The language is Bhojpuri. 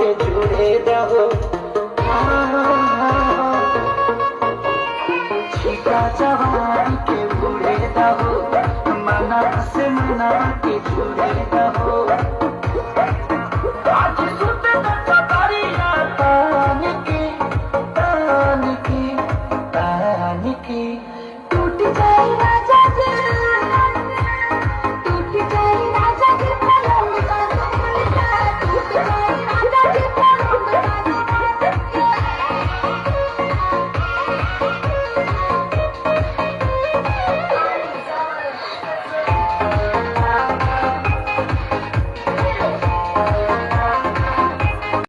के जुड़े रहो। छिका जवानी के बूढ़े रहो, मना से मना के जुड़े रहो।